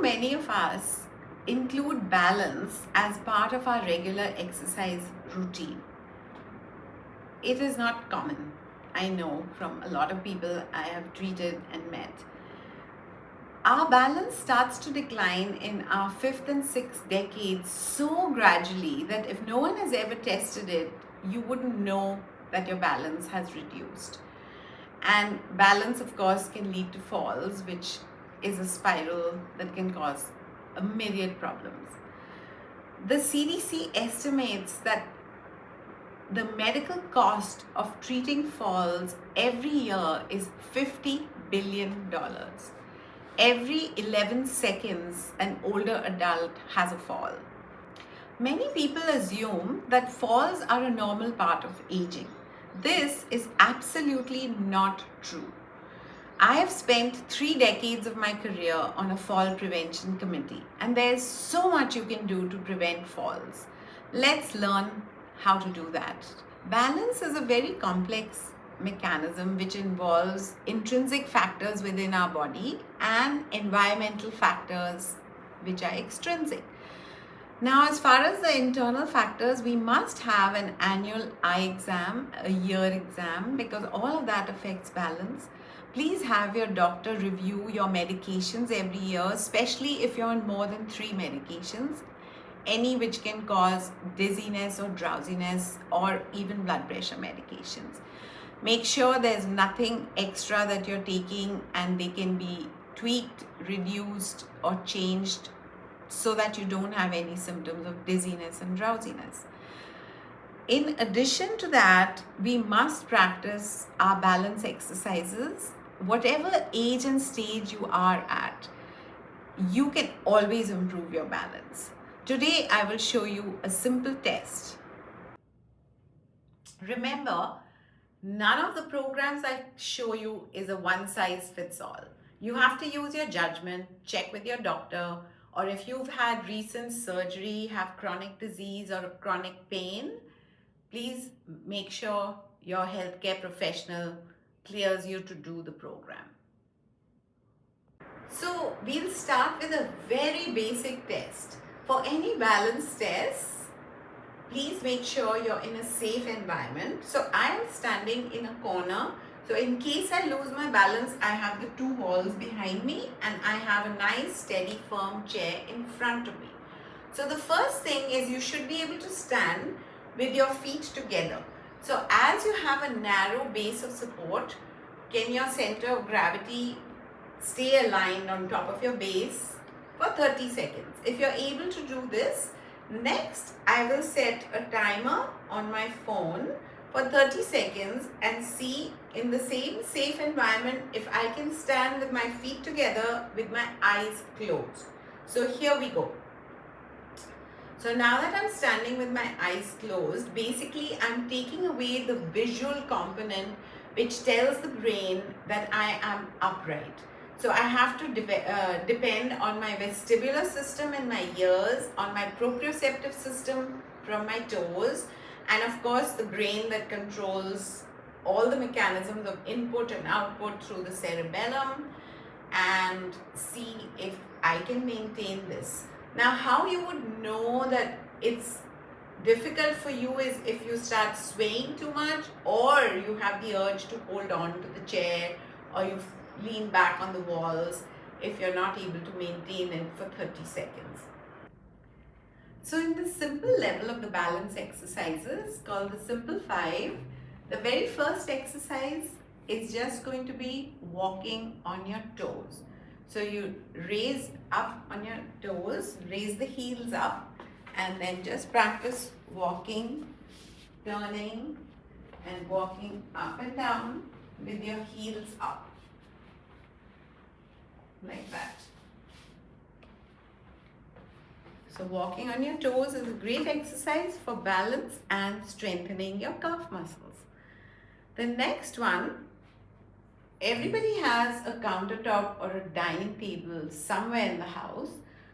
many of us include balance as part of our regular exercise routine? It is not common. I know from a lot of people I have treated and met. Our balance starts to decline in our fifth and sixth decades so gradually that if no one has ever tested it, you wouldn't know that your balance has reduced. And balance, of course, can lead to falls, which is a spiral that can cause a myriad problems. The CDC estimates that the medical cost of treating falls every year is $50 billion. Every 11 seconds, an older adult has a fall. Many people assume that falls are a normal part of aging. This is absolutely not true. I have spent 3 decades of my career on a fall prevention committee, and there's so much you can do to prevent falls. Let's learn how to do that. Balance is a very complex mechanism which involves intrinsic factors within our body and environmental factors which are extrinsic. Now, as far as the internal factors, we must have an annual eye exam, a ear exam, because all of that affects balance. Please have your doctor review your medications every year, especially if you're on more than 3 medications, any which can cause dizziness or drowsiness or even blood pressure medications. Make sure there's nothing extra that you're taking and they can be tweaked, reduced, or changed so that you don't have any symptoms of dizziness and drowsiness. In addition to that, we must practice our balance exercises. Whatever age and stage you are at, you can always improve your balance. Today, I will show you a simple test. Remember, none of the programs I show you is a one size fits all. You have to use your judgment, check with your doctor, or if you've had recent surgery, have chronic disease or chronic pain, please make sure your healthcare professional clears you to do the program. So we'll start with a very basic test. For any balance test, please make sure you're in a safe environment. So I am standing in a corner. So in case I lose my balance, I have the 2 walls behind me and I have a nice steady firm chair in front of me. So the first thing is you should be able to stand with your feet together. So as you have a narrow base of support, can your center of gravity stay aligned on top of your base for 30 seconds. If you're able to do this, next I will set a timer on my phone for 30 seconds and see in the same safe environment if I can stand with my feet together with my eyes closed. So here we go. So now that I'm standing with my eyes closed, basically I'm taking away the visual component which tells the brain that I am upright. So I have to depend on my vestibular system in my ears, on my proprioceptive system from my toes, and of course the brain that controls all the mechanisms of input and output through the cerebellum, and see if I can maintain this. Now, how you would know that it's difficult for you is if you start swaying too much, or you have the urge to hold on to the chair, or you lean back on the walls if you're not able to maintain it for 30 seconds. So in the simple level of the balance exercises called the Simple 5, the very first exercise is just going to be walking on your toes. So you raise up on your toes, raise the heels up, and then just practice walking, turning, and walking up and down with your heels up. Like that. So walking on your toes is a great exercise for balance and strengthening your calf muscles. The next one, everybody has a countertop or a dining table somewhere in the house.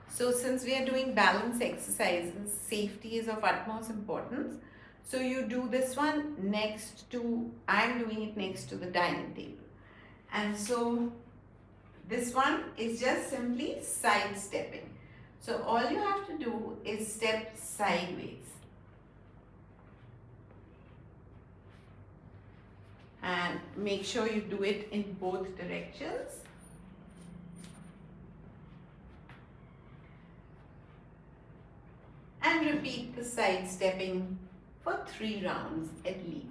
So since we are doing balance exercises, safety is of utmost importance. So you do this one next to, I'm doing it next to the dining table. And so This one is just simply side stepping. So all you have to do is step sideways. And make sure you do it in both directions. And repeat the side stepping for 3 rounds at least.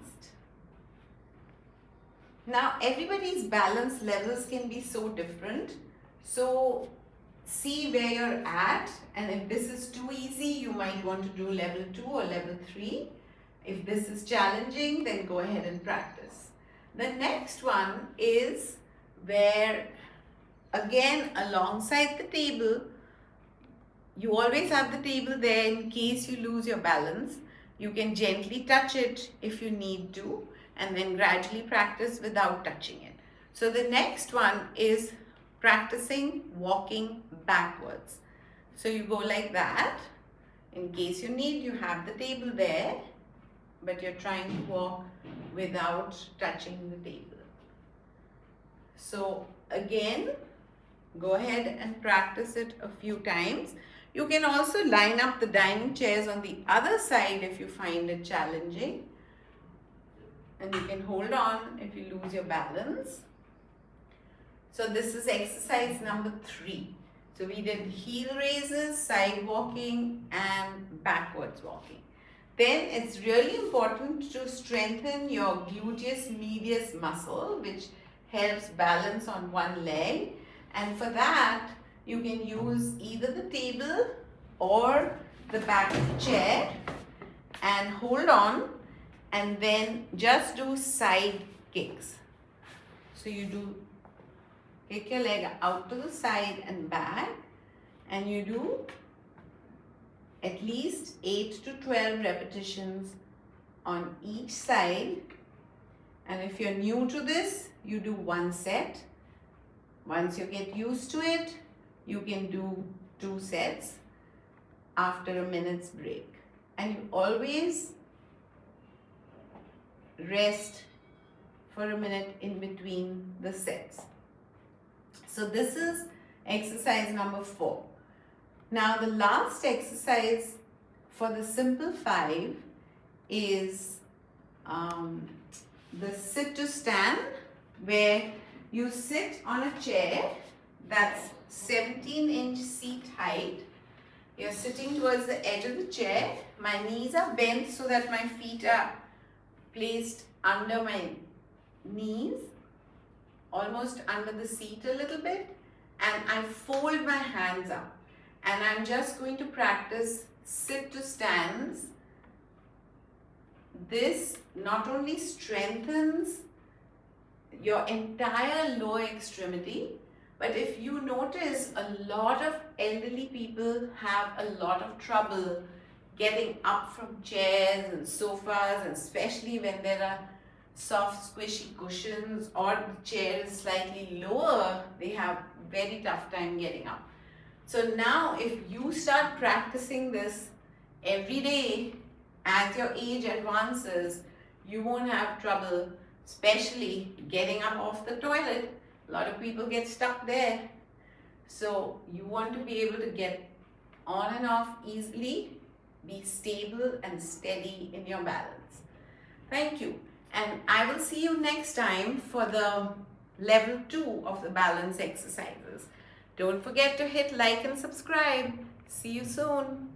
Now everybody's balance levels can be so different. So see where you're at, and if this is too easy, you might want to do level 2 or level 3. If this is challenging, then go ahead and practice. The next one is where, again, alongside the table, you always have the table there in case you lose your balance. You can gently touch it if you need to, and then gradually practice without touching it. So the next one is practicing walking backwards. So you go like that. In case you need, you have the table there, but you're trying to walk without touching the table. So again, go ahead and practice it a few times. You can also line up the dining chairs on the other side if you find it challenging. And you can hold on if you lose your balance. So this is exercise number 3. So we did heel raises, side walking and backwards walking. Then it's really important to strengthen your gluteus medius muscle, which helps balance on one leg. And for that, you can use either the table or the back of the chair and hold on, and then just do side kicks. So you do kick your leg out to the side and back, and you do at least 8 to 12 repetitions on each side. And if you're new to this, you do 1 set. Once you get used to it, you can do 2 sets after a minute's break. And you always rest for a minute in between the sets. So this is exercise number 4. Now the last exercise for the simple 5 is the sit to stand, where you sit on a chair that's 17-inch seat height. You're sitting towards the edge of the chair. My knees are bent so that my feet are placed under my knees, almost under the seat a little bit, and I fold my hands up, and I'm just going to practice sit to stands. This not only strengthens your entire lower extremity, but if you notice, a lot of elderly people have a lot of trouble getting up from chairs and sofas, and especially when there are soft squishy cushions or the chair is slightly lower, they have very tough time getting up. So now if you start practicing this every day as your age advances, you won't have trouble, especially getting up off the toilet. A lot of people get stuck there. So you want to be able to get on and off easily, be stable and steady in your balance. Thank you. And I will see you next time for the level 2 of the balance exercises. Don't forget to hit like and subscribe. See you soon.